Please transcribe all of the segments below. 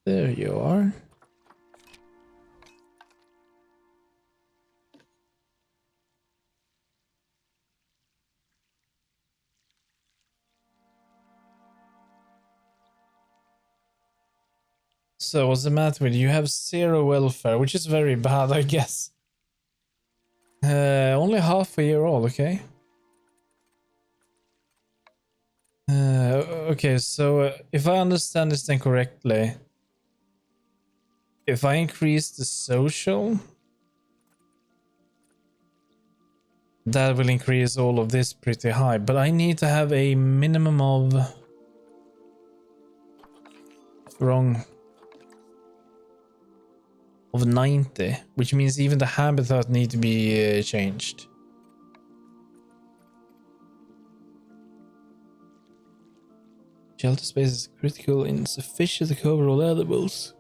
There you are. So what's the matter with you? You have 0 welfare, which is very bad, I guess. Only half a year old, okay. Okay, so if I understand this then correctly, if I increase the social, that will increase all of this pretty high, but I need to have a minimum of of 90, which means even the habitat need to be changed. Shelter space is critical and insufficient to cover all animals.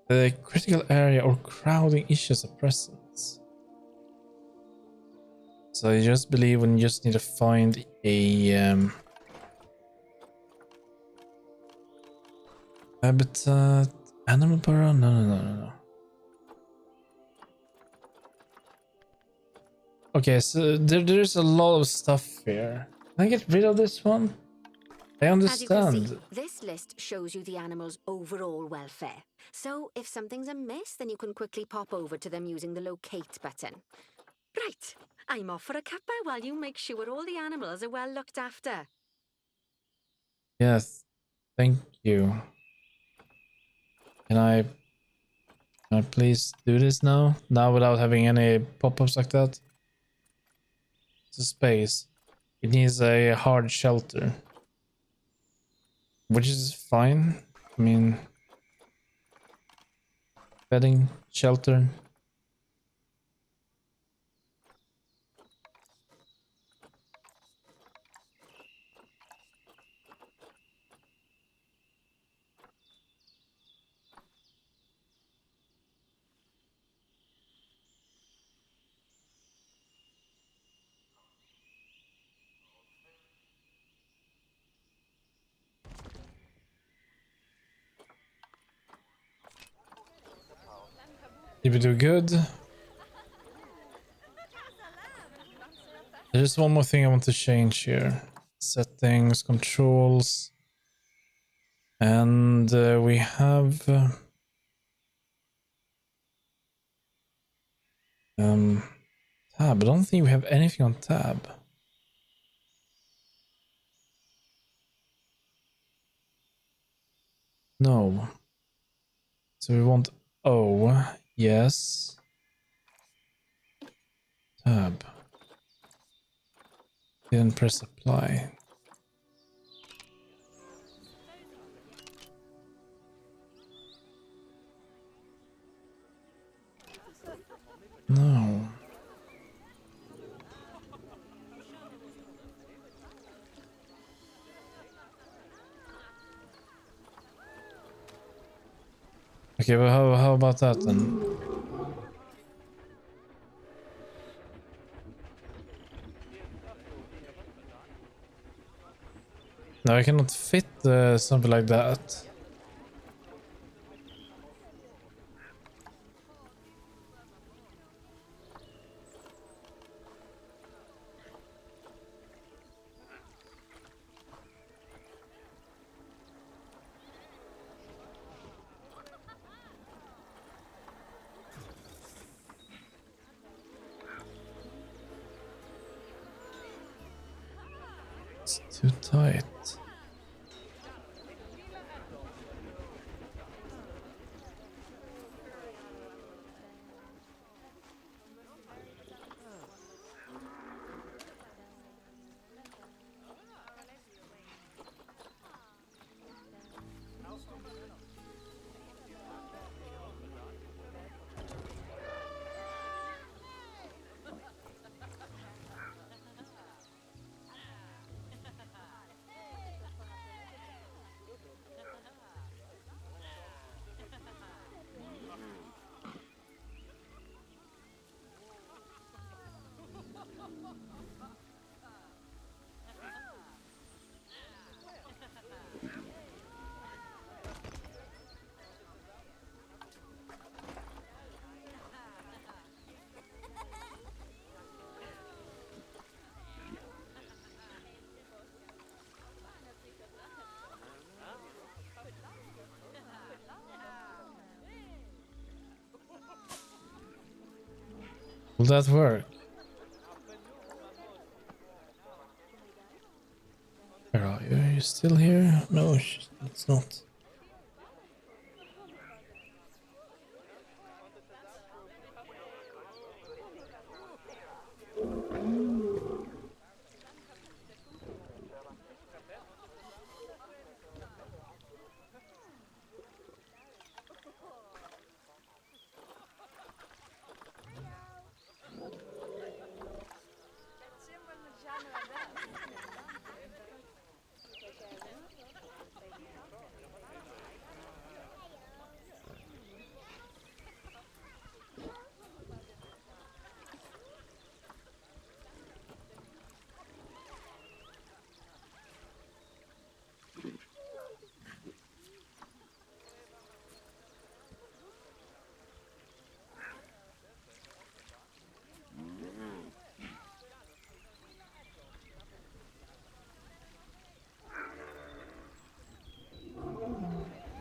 The critical area or crowding issues are present. So I just believe we just need to find a habitat, animal burrow. No. Okay, so there's a lot of stuff here. Can I get rid of this one? I understand. As you can see, this list shows you the animal's overall welfare. So if something's amiss, then you can quickly pop over to them using the locate button. Right, I'm off for a cuppa while you make sure all the animals are well looked after. Yes, thank you. Can I please do this now? Now without having any pop-ups like that? It's a space. It needs a hard shelter. Which is fine. I mean, bedding, shelter. Did we do good? There's one more thing I want to change here. Settings, controls. And we have... tab. I don't think we have anything on tab. No. So we want O. Yes. Tab. Didn't press apply. No. Okay, but how about that then? No, I cannot fit something like that. It's too tight. Will that work? Where are you? Are you still here? No, it's not.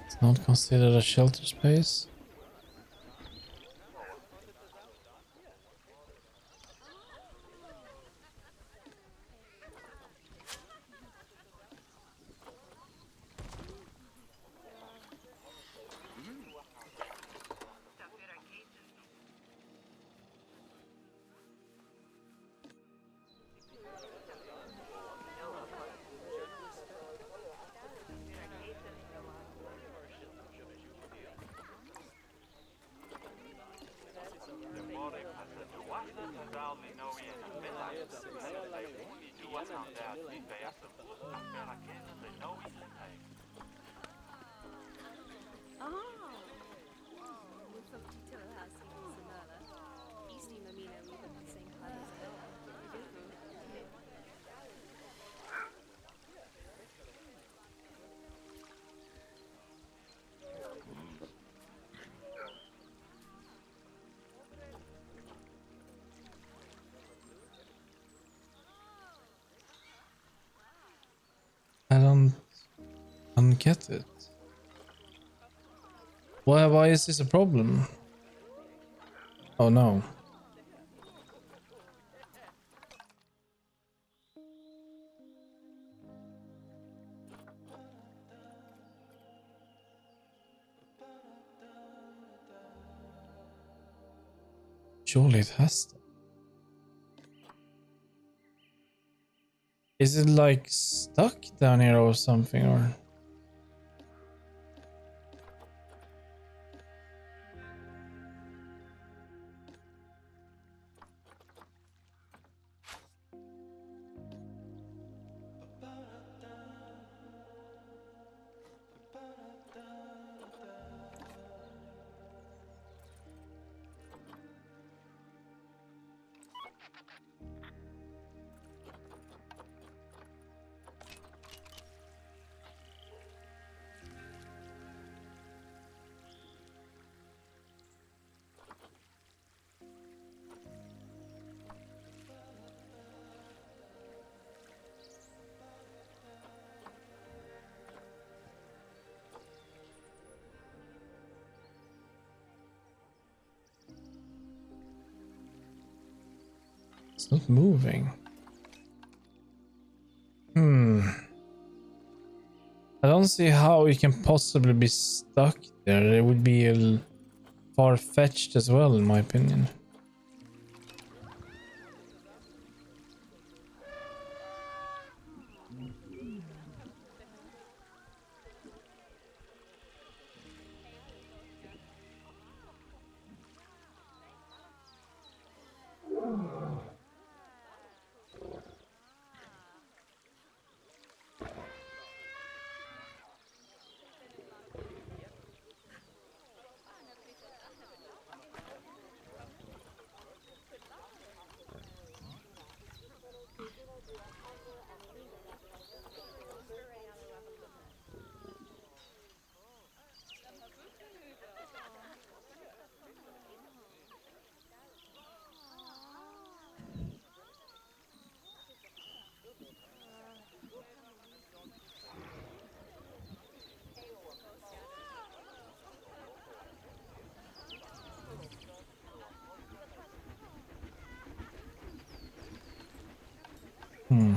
It's not considered a shelter space. I don't get it. Why is this a problem? Oh no. Surely it has to. Is it like stuck down here or something, or? It's not moving. I don't see how it can possibly be stuck there. It would be far-fetched as well, in my opinion. Hmm.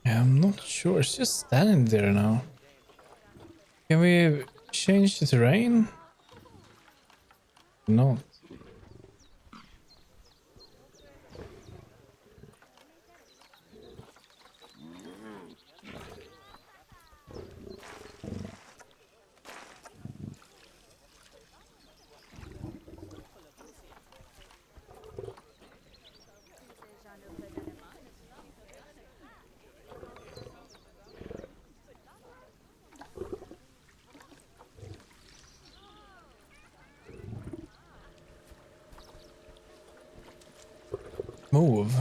Yeah, I'm not sure. It's just standing there now. Can we change the terrain? No. Move.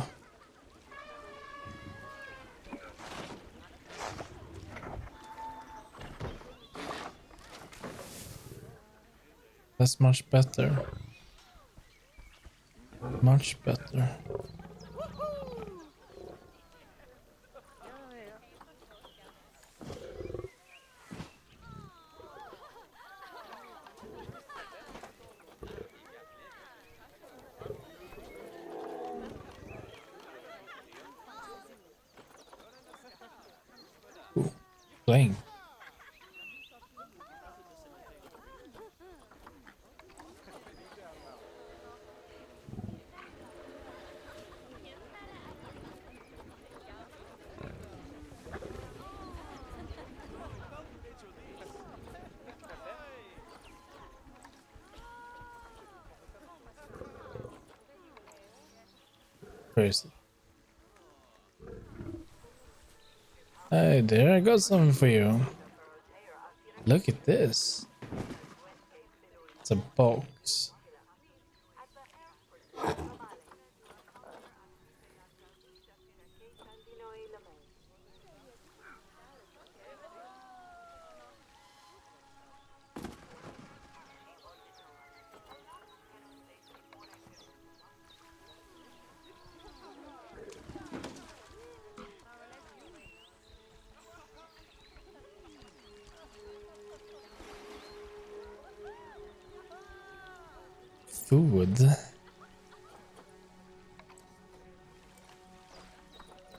That's much better. Much better. Ooh, playing. Crazy. Hey there, I got something for you. Look at this. It's a box. Food.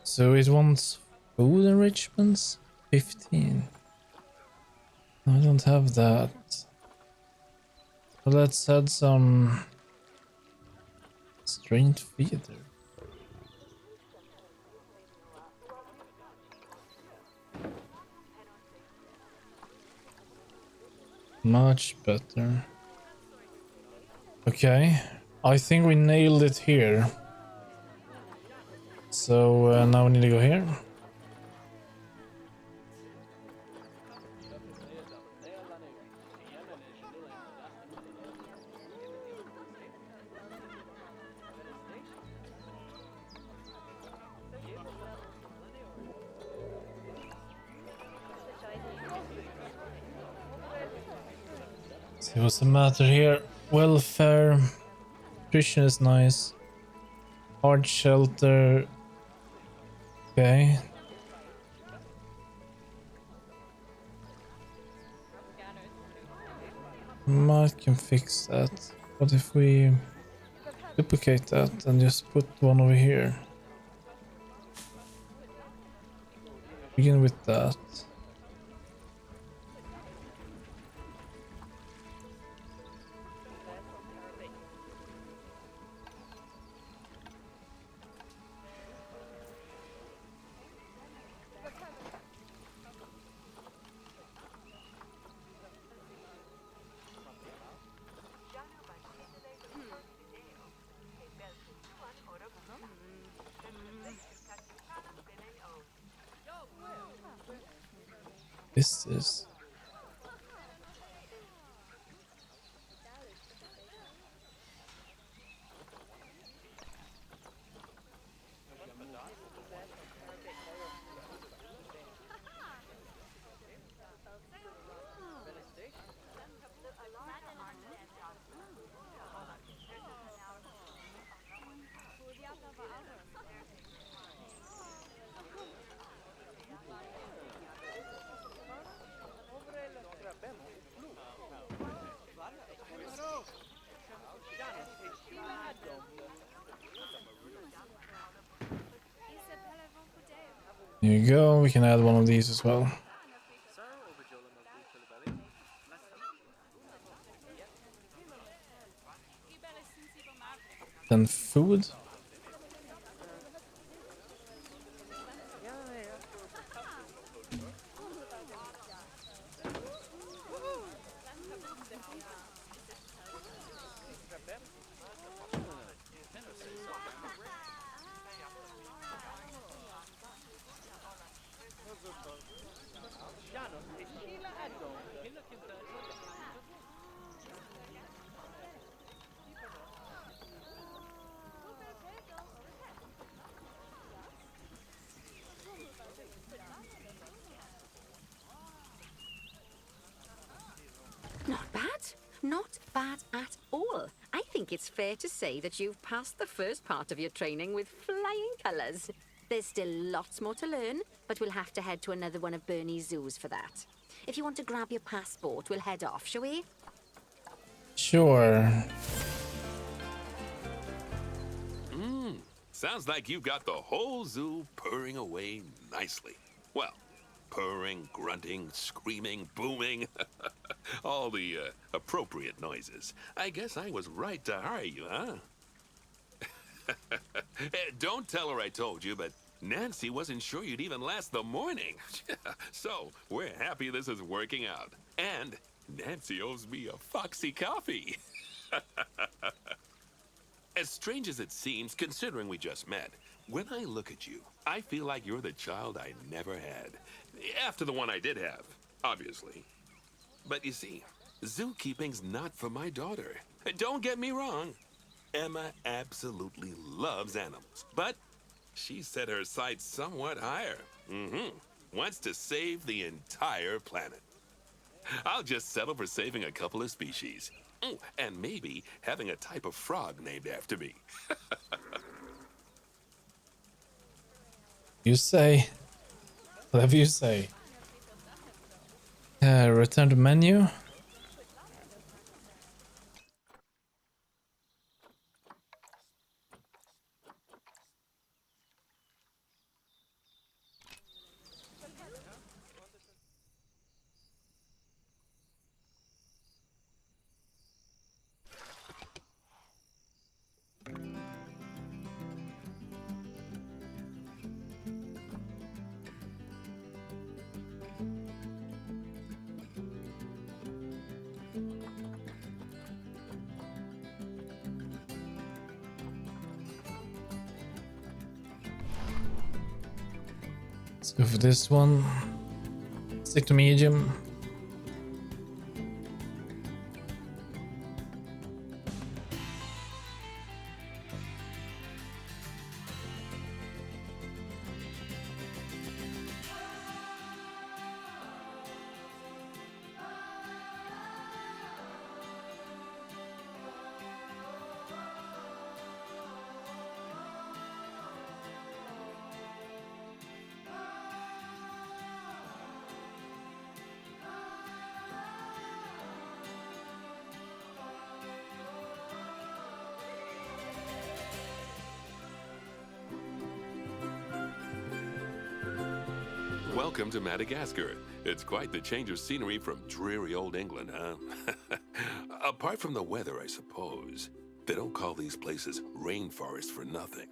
So it wants food enrichments? 15. I don't have that. But let's add some strength feeder. Much better. Okay, I think we nailed it here. So now we need to go here. See what's the matter here. Welfare. Nutrition is nice. Hard shelter. Okay. Might can fix that. What if we duplicate that and just put one over here? Begin with that. is this? Here you go. We can add one of these as well. Then food. Not bad. Not bad at all. I think it's fair to say that you've passed the first part of your training with flying colours. There's still lots more to learn, but we'll have to head to another one of Bernie's zoos for that. If you want to grab your passport, we'll head off, shall we? Sure. Sounds like you've got the whole zoo purring away nicely. Well, purring, grunting, screaming, booming. All the appropriate noises. I guess I was right to hire you, huh? Don't tell her I told you, but Nancy wasn't sure you'd even last the morning. So, we're happy this is working out. And Nancy owes me a foxy coffee. As strange as it seems, considering we just met, when I look at you, I feel like you're the child I never had. After the one I did have, obviously. But you see, zookeeping's not for my daughter. Don't get me wrong. Emma absolutely loves animals, but she set her sights somewhat higher. Wants to save the entire planet. I'll just settle for saving a couple of species. And maybe having a type of frog named after me. You say. Whatever you say. Return to menu. Let's go for this one. Stick to medium. Welcome to Madagascar. It's quite the change of scenery from dreary old England, huh? Apart from the weather, I suppose. They don't call these places rainforests for nothing.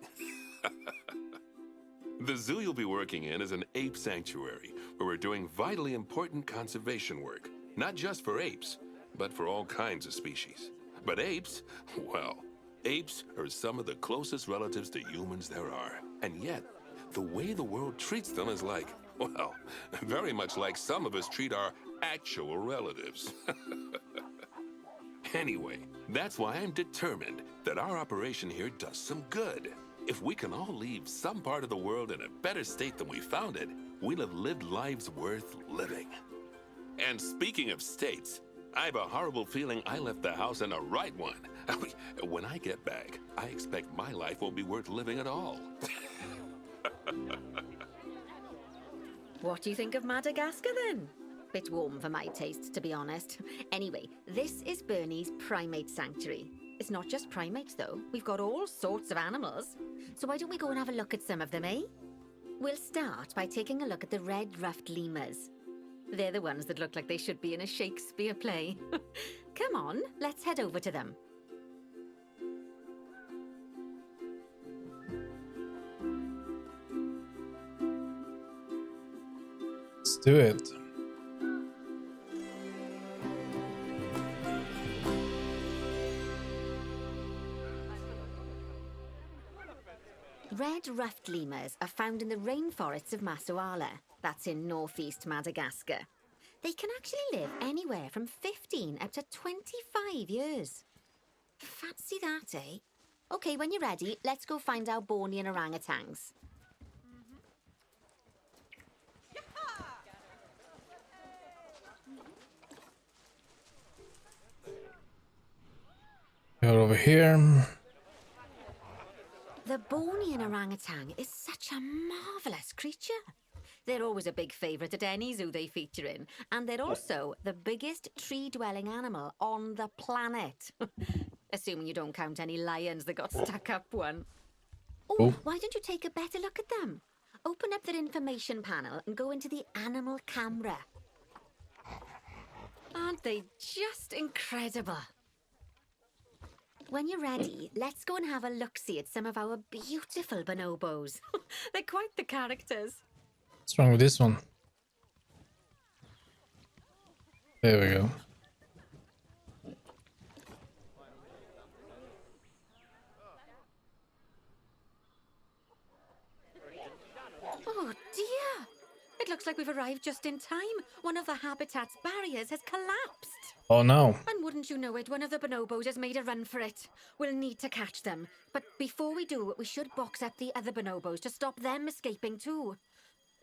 The zoo you'll be working in is an ape sanctuary, where we're doing vitally important conservation work. Not just for apes, but for all kinds of species. But apes, well, apes are some of the closest relatives to humans there are. And yet, the way the world treats them is like, Well, very much like some of us treat our actual relatives. Anyway, that's why I'm determined that our operation here does some good. If we can all leave some part of the world in a better state than we found it, we'll have lived lives worth living. And speaking of states, I have a horrible feeling I left the house in a right one. When I get back, I expect my life won't be worth living at all. What do you think of Madagascar then? Bit warm for my taste, to be honest. Anyway, this is Bernie's primate sanctuary. It's not just primates though. We've got all sorts of animals. So why don't we go and have a look at some of them, eh? We'll start by taking a look at the red ruffed lemurs. They're the ones that look like they should be in a Shakespeare play. Come on, let's head over to them. Let's do it. Red ruffed lemurs are found in the rainforests of Masoala. That's in northeast Madagascar. They can actually live anywhere from 15 up to 25 years. Fancy that, eh? Okay, when you're ready, let's go find our Bornean orangutans. Go over here. The Bornean orangutan is such a marvellous creature. They're always a big favourite at any zoo they feature in, and they're also the biggest tree-dwelling animal on the planet. Assuming you don't count any lions that got stuck up one. Oh, why don't you take a better look at them? Open up their information panel and go into the animal camera. Aren't they just incredible? When you're ready, let's go and have a look-see at some of our beautiful bonobos. They're quite the characters. What's wrong with this one? There we go. Oh dear! It looks like we've arrived just in time. One of the habitat's barriers has collapsed. Oh no. And wouldn't you know it, one of the bonobos has made a run for it. We'll need to catch them. But before we do, we should box up the other bonobos to stop them escaping too.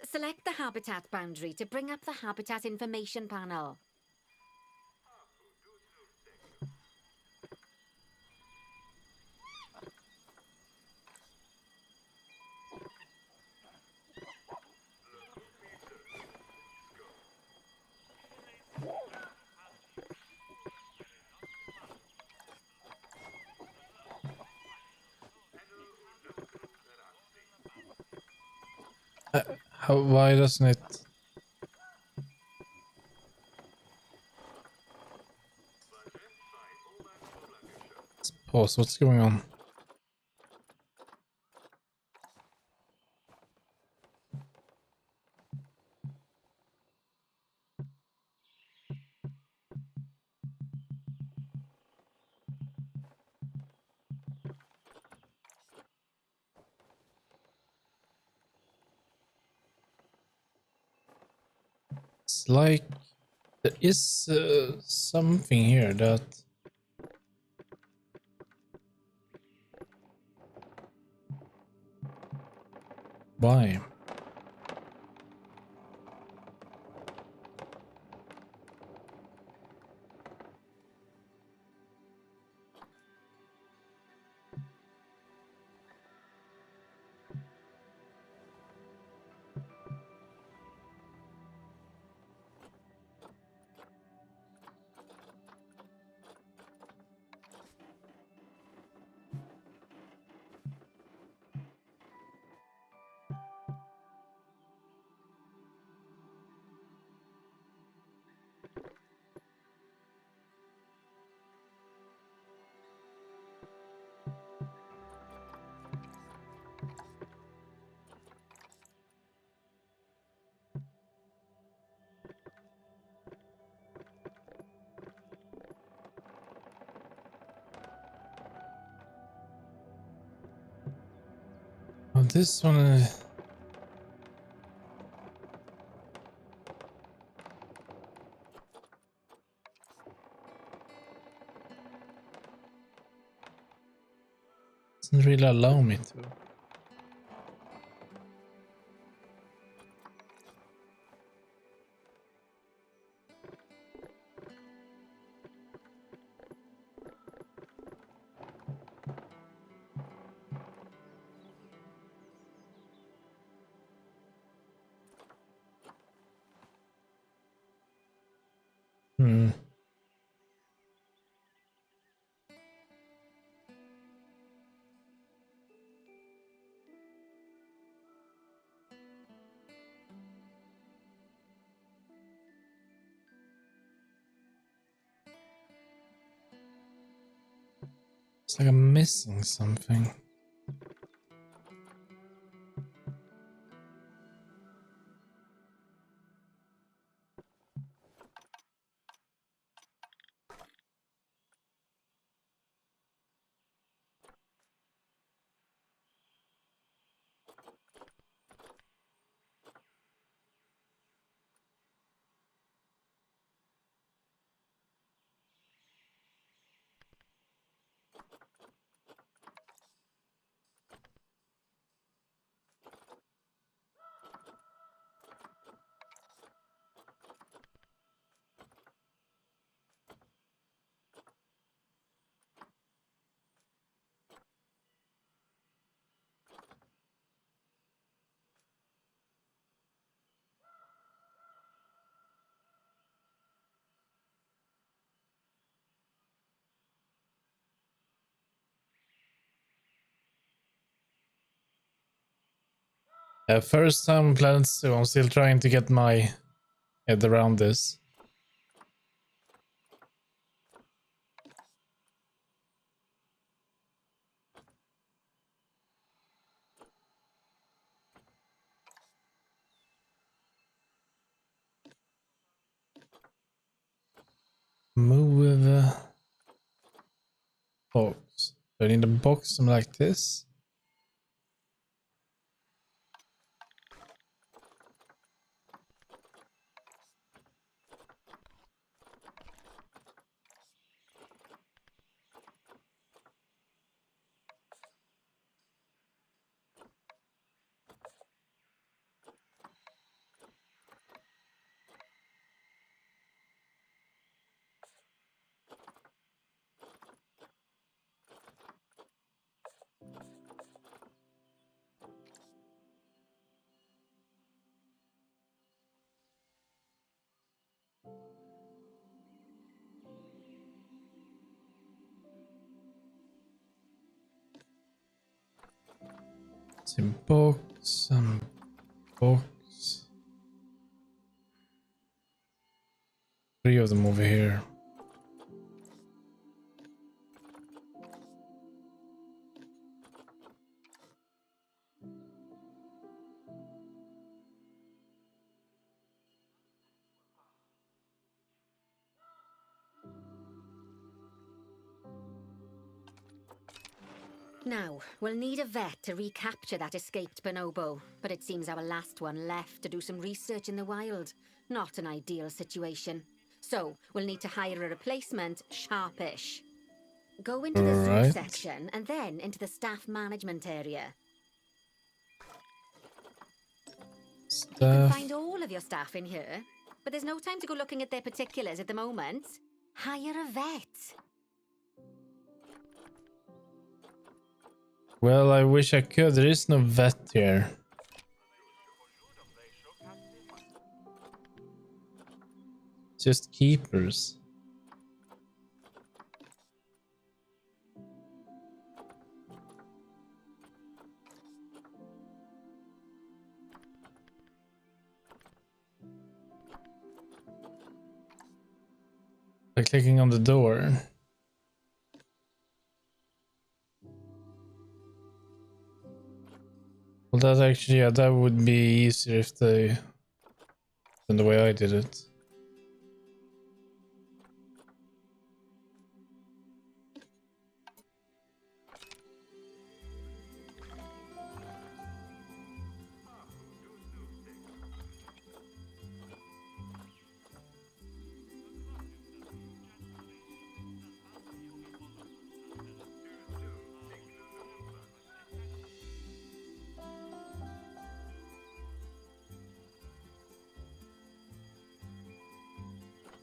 Select the habitat boundary to bring up the habitat information panel. Why doesn't it? Let's pause. What's going on? It's like there is something here that why? Oh, this one. Doesn't really allow me to. Hmm. It's like I'm missing something. First time Planet Zoo, I'm still trying to get my head around this. Move with the box. Do I need a box like this? It's in box and box. 3 of them over here. Now, we'll need a vet to recapture that escaped bonobo, but it seems our last one left to do some research in the wild. Not an ideal situation. So, we'll need to hire a replacement sharpish. Go into the zoo Right. section and then into the staff management area. You can Stuff. find all of your staff in here, but there's no time to go looking at their particulars at the moment. Hire a vet. Well, I wish I could. There is no vet here. Just keepers. By clicking on the door. Well, that actually, yeah, that would be easier if they than the way I did it.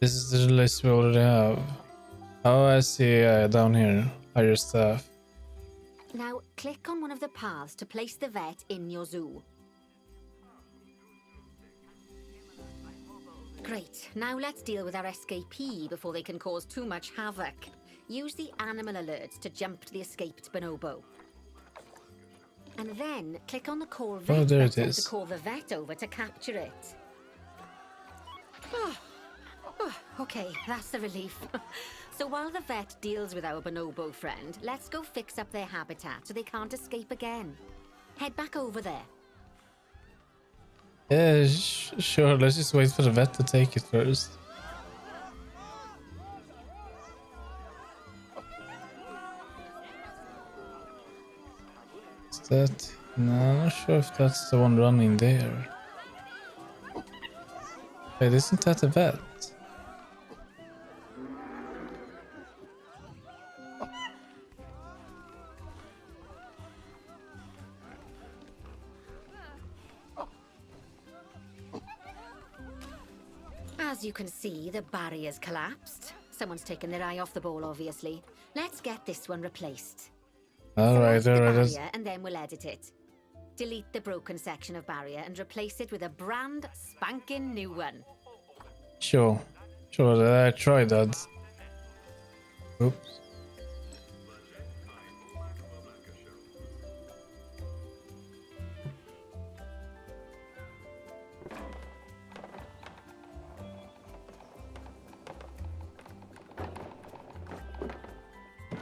This is the list we already have. Oh, I see. Down here. Hire staff. Now, click on one of the paths to place the vet in your zoo. Great. Now let's deal with our escapee before they can cause too much havoc. Use the animal alerts to jump to the escaped bonobo. And then click on the call vet there it button is. to call the vet over to capture it. Okay, that's a relief. So while the vet deals with our bonobo friend, let's go fix up their habitat so they can't escape again. Head back over there. Yeah, sure. Let's just wait for the vet to take it first. Is that? No, I'm not sure if that's the one running there. Wait, isn't that a vet? As you can see, the barrier's collapsed. Someone's taken their eye off the ball, obviously. Let's get this one replaced. Alright, Select the alright. barrier and then we'll edit it. Delete the broken section of barrier and replace it with a brand spanking new one. Sure. Sure, I tried that. Oops.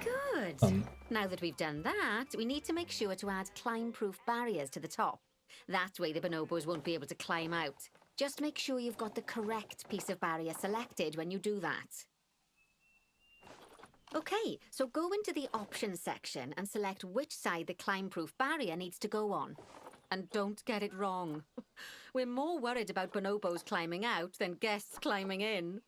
Good. Now that we've done that, we need to make sure to add climb-proof barriers to the top. That way the bonobos won't be able to climb out. Just make sure you've got the correct piece of barrier selected when you do that. Okay, so go into the options section and select which side the climb-proof barrier needs to go on. And don't get it wrong. We're more worried about bonobos climbing out than guests climbing in.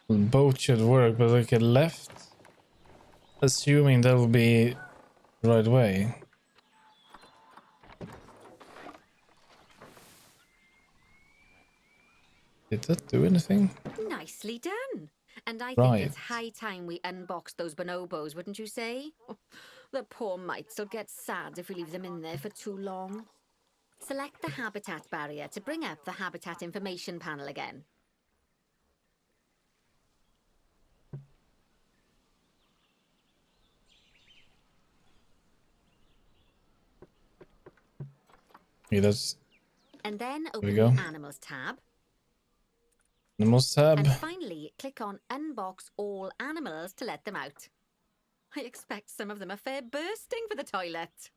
Both should work, but like a left. Assuming that will be the right way. Did that do anything? Nicely done. And I think Right. it's high time we unboxed those bonobos, wouldn't you say? The poor mites will get sad if we leave them in there for too long. Select the habitat barrier to bring up the habitat information panel again. Yeah, that's And then we open go. the Animals tab. Animals tab. And finally, click on Unbox All Animals to let them out. I expect some of them are fair bursting for the toilet.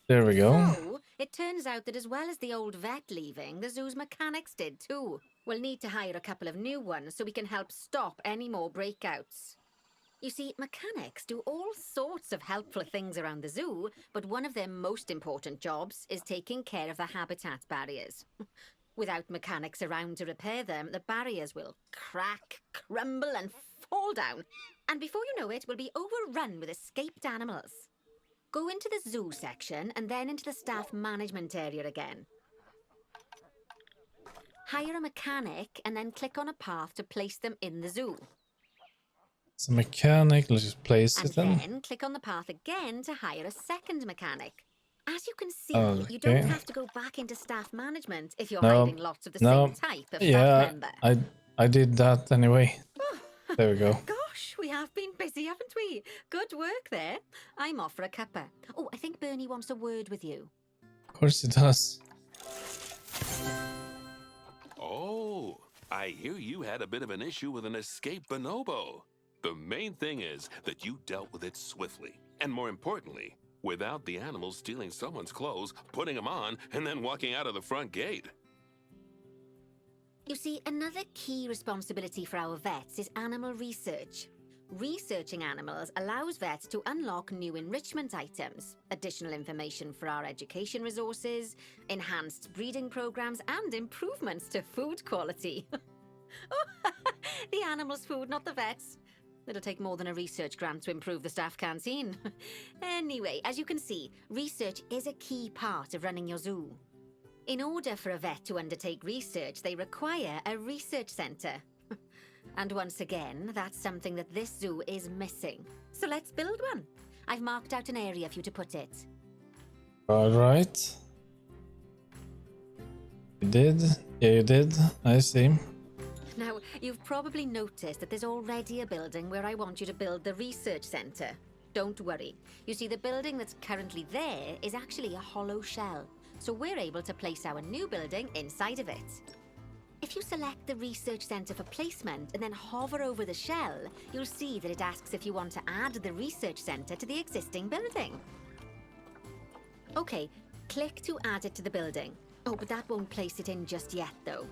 There we go. So, it turns out that as well as the old vet leaving, the zoo's mechanics did too. We'll need to hire a couple of new ones so we can help stop any more breakouts. You see, mechanics do all sorts of helpful things around the zoo, but one of their most important jobs is taking care of the habitat barriers. Without mechanics around to repair them, the barriers will crack, crumble and fall down. And before you know it, we'll be overrun with escaped animals. Go into the zoo section and then into the staff management area again. Hire a mechanic and then click on a path to place them in the zoo. It's a mechanic. Let's just place And it then. then click on the path again to hire a second mechanic. As you can see, you Okay. don't have to go back into staff management if you're No, hiding lots of the no, same type of Yeah, staff member. I did that anyway. There we go. Gosh, we have been busy, haven't we? Good work there. I'm off for a cuppa. Oh, I think Bernie wants a word with you. Of course it does. Oh, I hear you had a bit of an issue with an escaped bonobo. The main thing is that you dealt with it swiftly. And more importantly, without the animals stealing someone's clothes, putting them on, and then walking out of the front gate. You see, another key responsibility for our vets is animal research. Researching animals allows vets to unlock new enrichment items, additional information for our education resources, enhanced breeding programs, and improvements to food quality. Oh, the animals' food, not the vets. It'll take more than a research grant to improve the staff canteen. Anyway, as you can see, research is a key part of running your zoo. In order for a vet to undertake research, they require a research centre. And once again, that's something that this zoo is missing. So let's build one. I've marked out an area for you to put it. Alright. You did? Yeah, you did. I see. Now, you've probably noticed that there's already a building where I want you to build the research centre. Don't worry. You see, the building that's currently there is actually a hollow shell, so we're able to place our new building inside of it. If you select the research centre for placement and then hover over the shell, you'll see that it asks if you want to add the research centre to the existing building. Okay, click to add it to the building. Oh, but that won't place it in just yet, though.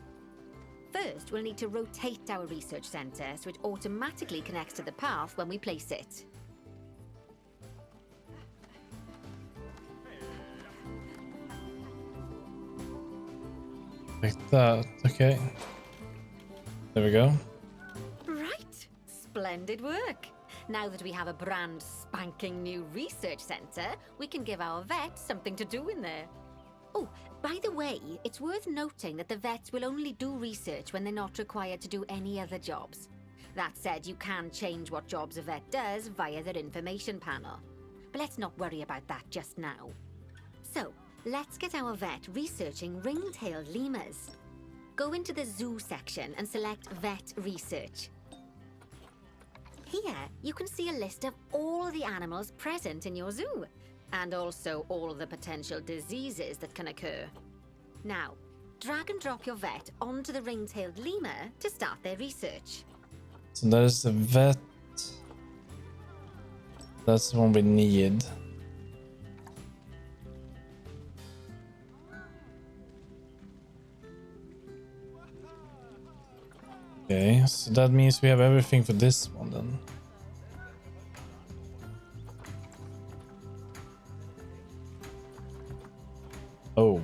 First, we'll need to rotate our research centre so it automatically connects to the path when we place it. Like that. Okay. There we go. Right. Splendid work. Now that we have a brand spanking new research centre, we can give our vets something to do in there. Oh, by the way, it's worth noting that the vets will only do research when they're not required to do any other jobs. That said, you can change what jobs a vet does via their information panel. But let's not worry about that just now. So, let's get our vet researching ring-tailed lemurs. Go into the zoo section and select Vet Research. Here, you can see a list of all the animals present in your zoo, and also all the potential diseases that can occur. Now, drag and drop your vet onto the ring-tailed lemur to start their research. So there's the vet. That's the one we need. Okay, so that means we have everything for this one then. Oh.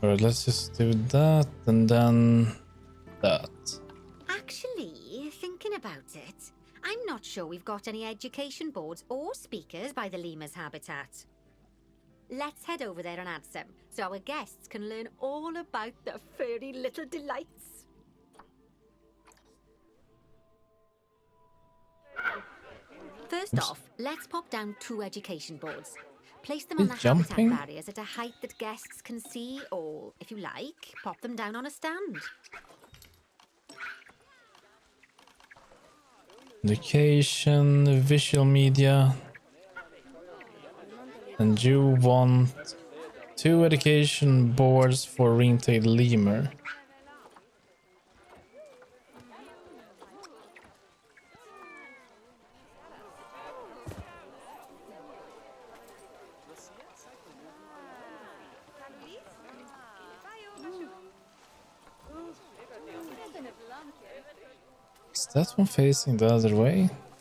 Alright, let's just do that and then that. Actually, thinking about it, I'm not sure we've got any education boards or speakers by the lemur's habitat. Let's head over there and add some, so our guests can learn all about the furry little delights. First off, let's pop down 2 education boards. Place them on the He's jumping. habitat barriers at a height that guests can see, or, if you like, pop them down on a stand. Education, visual media. And you want 2 education boards for ring-tailed lemur. Is that one facing the other way?